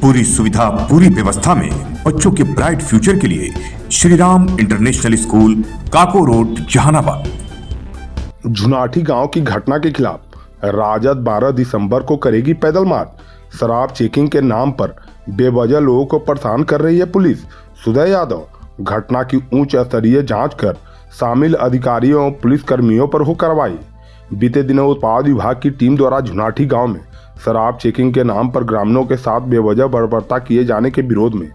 पूरी सुविधा, पूरी व्यवस्था में बच्चों के ब्राइट फ्यूचर के लिए श्री राम इंटरनेशनल स्कूल, काको रोड, जहानाबाद। झुनाठी गांव की घटना के खिलाफ राजद 12 दिसंबर को करेगी पैदल मार्च। शराब चेकिंग के नाम पर बेवजह लोगों को परेशान कर रही है पुलिस। सुदय यादव घटना की उच्च स्तरीय जांच कर शामिल अधिकारियों पुलिस कर्मियों पर हो कार्रवाई। बीते दिनों उत्पाद विभाग की टीम द्वारा झुनाठी गांव में शराब चेकिंग के नाम पर ग्रामीणों के साथ बेवजह बर्बरता किए जाने के विरोध में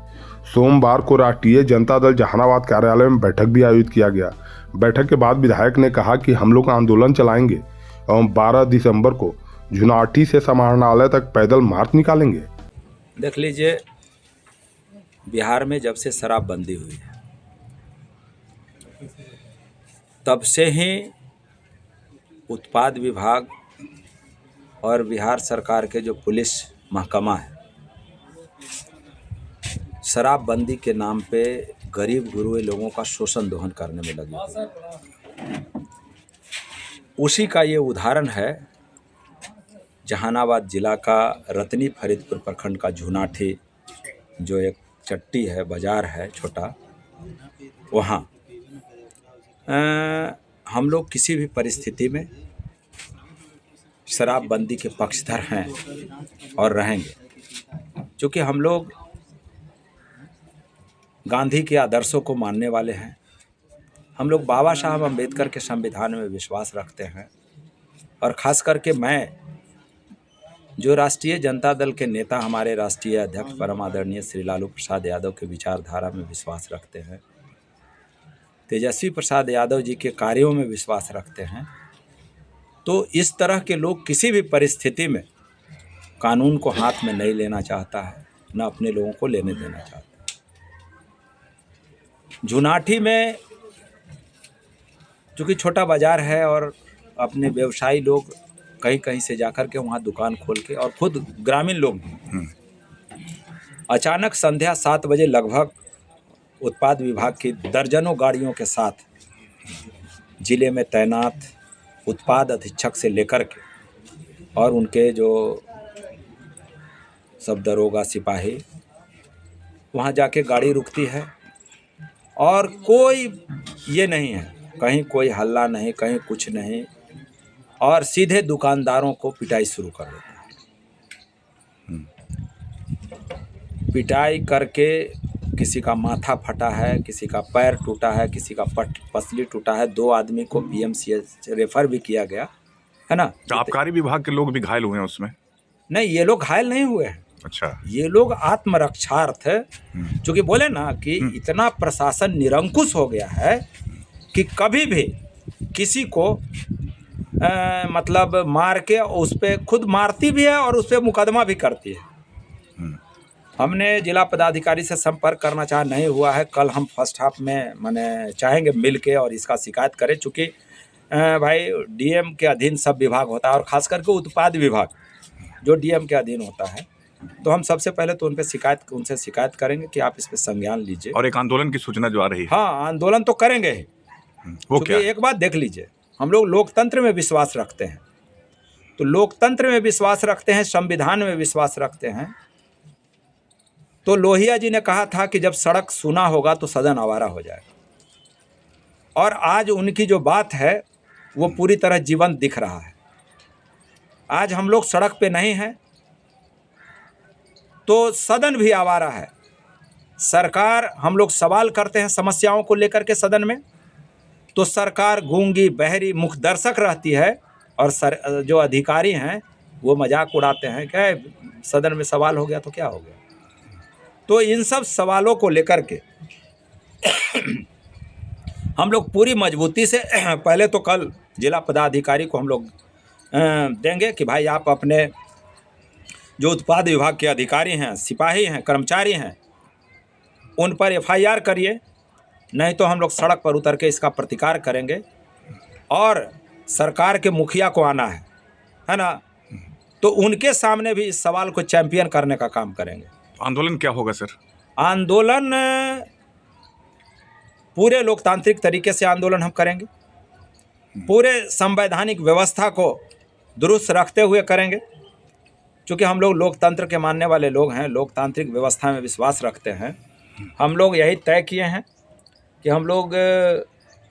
सोमवार को राष्ट्रीय जनता दल जहानाबाद कार्यालय में बैठक भी आयोजित किया गया। बैठक के बाद विधायक ने कहा कि हम लोग आंदोलन चलाएंगे एवं 12 दिसंबर को झुनाठी से समाहरणालय तक पैदल मार्च निकालेंगे। देख लीजिए, बिहार में जब से शराबबंदी हुई है तब से ही उत्पाद विभाग और बिहार सरकार के जो पुलिस महकमा है, शराबबंदी के नाम पे गरीब गुरुए लोगों का शोषण दोहन करने में लगी है। उसी का ये उदाहरण है जहानाबाद जिला का रतनी फरीदपुर प्रखंड का झुनाठी, जो एक चट्टी है, बाजार है छोटा, वहाँ हम लोग किसी भी परिस्थिति में शराबबंदी के पक्षधर हैं और रहेंगे, क्योंकि हम लोग गांधी के आदर्शों को मानने वाले हैं। हम लोग बाबा साहब अम्बेडकर के संविधान में विश्वास रखते हैं और ख़ास करके मैं, जो राष्ट्रीय जनता दल के नेता हमारे राष्ट्रीय अध्यक्ष परम आदरणीय श्री लालू प्रसाद यादव के विचारधारा में विश्वास रखते हैं, तेजस्वी प्रसाद यादव जी के कार्यों में विश्वास रखते हैं, तो इस तरह के लोग किसी भी परिस्थिति में कानून को हाथ में नहीं लेना चाहता है, न अपने लोगों को लेने देना चाहता है। झुनाठी में चूँकि छोटा बाजार है और अपने व्यवसायी लोग कहीं कहीं से जाकर के वहाँ दुकान खोल के, और खुद ग्रामीण लोग अचानक संध्या 7 बजे लगभग उत्पाद विभाग की दर्जनों गाड़ियों के साथ जिले में तैनात उत्पाद अधीक्षक से लेकर के और उनके जो सब दरोगा सिपाही वहाँ जाके गाड़ी रुकती है और कोई ये नहीं है, कहीं कोई हल्ला नहीं, कहीं कुछ नहीं, और सीधे दुकानदारों को पिटाई शुरू कर देता है। पिटाई करके किसी का माथा फटा है, किसी का पैर टूटा है, किसी का पसली टूटा है, 2 आदमी को पीएमसीएच रेफर भी किया गया है ना। तो आबकारी विभाग के लोग भी घायल हुए हैं उसमें? नहीं, ये लोग घायल नहीं हुए हैं। अच्छा, ये लोग आत्मरक्षार्थ, क्योंकि बोले ना कि इतना प्रशासन निरंकुश हो गया है कि कभी भी किसी को मतलब मार के उस पर खुद मारती भी है और उस पर मुकदमा भी करती है। हमने जिला पदाधिकारी से संपर्क करना चाहा, नहीं हुआ है। कल हम फर्स्ट हाफ में माने चाहेंगे मिल के और इसका शिकायत करें, चूँकि भाई डीएम के अधीन सब विभाग होता है और ख़ास करके उत्पाद विभाग जो डीएम के अधीन होता है, तो हम सबसे पहले तो उनसे शिकायत करेंगे कि आप इस पर संज्ञान लीजिए। और एक आंदोलन की सूचना जो आ रही है। हाँ, आंदोलन तो करेंगे ही। वो क्या? एक बात देख लीजिए, हम लोग लोकतंत्र में विश्वास रखते हैं, तो लोकतंत्र में विश्वास रखते हैं, संविधान में विश्वास रखते हैं। तो लोहिया जी ने कहा था कि जब सड़क सूना होगा तो सदन आवारा हो जाएगा, और आज उनकी जो बात है वो पूरी तरह जीवंत दिख रहा है। आज हम लोग सड़क पे नहीं हैं तो सदन भी आवारा है। सरकार, हम लोग सवाल करते हैं समस्याओं को लेकर के सदन में, तो सरकार गूंगी बहरी मुखदर्शक रहती है, और जो अधिकारी हैं वो मजाक उड़ाते हैं, क्या सदन में सवाल हो गया तो क्या हो गया। तो इन सब सवालों को लेकर के हम लोग पूरी मजबूती से पहले तो कल जिला पदाधिकारी को हम लोग देंगे कि भाई आप अपने जो उत्पाद विभाग के अधिकारी हैं, सिपाही हैं, कर्मचारी हैं, उन पर एफआईआर करिए, नहीं तो हम लोग सड़क पर उतर के इसका प्रतिकार करेंगे और सरकार के मुखिया को आना है ना, तो उनके सामने भी इस सवाल को चैंपियन करने का काम करेंगे। आंदोलन क्या होगा सर? आंदोलन पूरे लोकतांत्रिक तरीके से आंदोलन हम करेंगे, पूरे संवैधानिक व्यवस्था को दुरुस्त रखते हुए करेंगे, चूँकि हम लोग लोकतंत्र के मानने वाले लोग हैं, लोकतांत्रिक व्यवस्था में विश्वास रखते हैं, हम लोग यही तय किए हैं कि हम लोग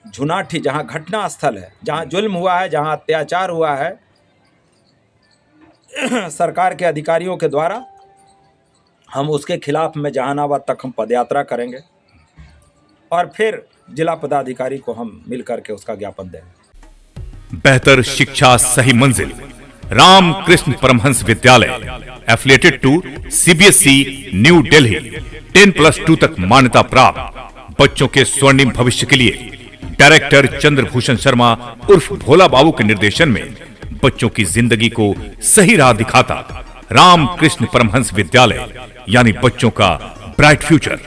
झुनाठी जहाँ घटना स्थल है, जहाँ जुल्म हुआ है, जहाँ अत्याचार हुआ है सरकार के अधिकारियों के द्वारा, हम उसके खिलाफ में जहानाबाद तक हम पदयात्रा करेंगे और फिर जिला पदाधिकारी को हम मिल करके उसका ज्ञापन देंगे। बेहतर शिक्षा सही मंजिल Ramakrishna Paramhans Vidyalaya affiliated to CBSE New Delhi 10+2 तक मान्यता प्राप्त। बच्चों के स्वर्णिम भविष्य के लिए डायरेक्टर चंद्रभूषण शर्मा उर्फ भोला बाबू के निर्देशन में बच्चों की जिंदगी को सही राह दिखाता रामकृष्ण परमहंस विद्यालय, यानी बच्चों का ब्राइट फ्यूचर।